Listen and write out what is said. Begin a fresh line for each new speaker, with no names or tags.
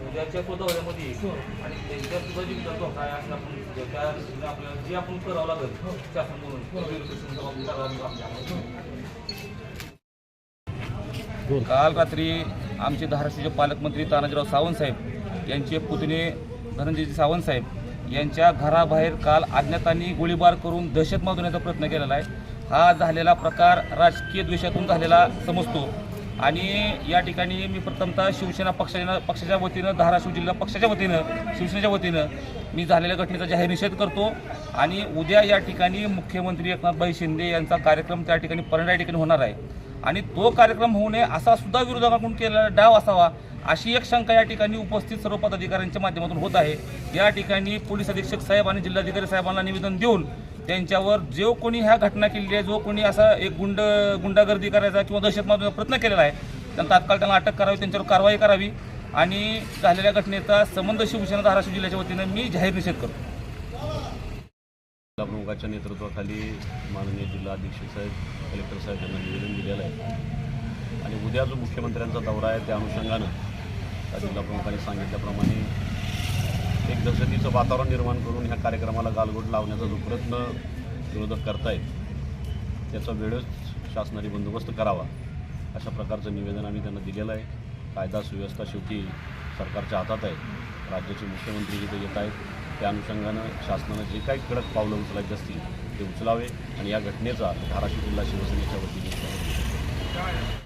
उद्याच्या पदावल्यामध्ये आणि त्यांच्या सुद्धा जी धोका आहे असं आपण आपल्याला जे आपण करावं लागेल शासन म्हणून काल रात्री आमचे धाराशिवचे पालकमंत्री तानाजीराव सावंत साहेब यांचे पुतणे धनंजय सावंत साहेब यांच्या घराबाहेर काल अज्ञातांनी गोळीबार करून दहशत माजवण्याचा प्रयत्न केलेला आहे। हा झालेला प्रकार राजकीय द्वेषातून झालेला समजतो आणि या ठिकाणी मी प्रथमतः शिवसेना पक्षाच्या वतीनं धाराशिव जिल्हा पक्षाच्या वतीनं शिवसेनेच्या वतीनं मी झालेल्या घटनेचा जाहीर निषेध करतो आणि उद्या या ठिकाणी मुख्यमंत्री एकनाथभाई शिंदे यांचा कार्यक्रम त्या ठिकाणी परंडा या ठिकाणी होणार आहे आणि तो कार्यक्रम होऊ नये असा सुद्धा विरोधकांकडून केलेला डाव असावा अशी एक शंका या ठिकाणी उपस्थित सर्व पदाधिकाऱ्यांच्या माध्यमातून होत आहे। या ठिकाणी पोलीस अधीक्षक साहेब आणि जिल्हाधिकारी साहेबांना निवेदन देऊन त्यांच्यावर जो कोणी ह्या घटना केली आहे, जो कोणी असा एक गुंडागर्दी करायचा किंवा दहशत माजवण्याचा प्रयत्न केलेला आहे त्यांना तात्काळ त्यांना अटक करावी, त्यांच्यावर कारवाई करावी आणि झालेल्या घटनेचा संबंध शिवसेना धाराशिव जिल्ह्याच्या वतीनं मी जाहीर निषेध करतो।
जिल्हा प्रमुखाच्या नेतृत्वाखाली माननीय जिल्हा अधीक्षक साहेब कलेक्टर साहेब यांना निवेदन दिलेलं आहे आणि उद्या जो मुख्यमंत्र्यांचा दौरा आहे त्या अनुषंगानं जिल्हा प्रमुखांनी सांगितल्याप्रमाणे एक दहशतीचं वातावरण निर्माण करून ह्या कार्यक्रमाला गालबोट लावण्याचा जो प्रयत्न विरोधक करतायत त्याचा वेळच शासनाने बंदोबस्त करावा अशा प्रकारचं निवेदन आम्ही त्यांना दिलेलं आहे। कायदा सुव्यवस्था शेवटी सरकारच्या हातात आहे, राज्याचे मुख्यमंत्री जिथे येत आहेत त्या अनुषंगानं शासनानं जे काही कडक पावलं उचलायचे असतील ते उचलावे आणि या घटनेचा धाराशिव जिल्हा शिवसेनेच्या वतीने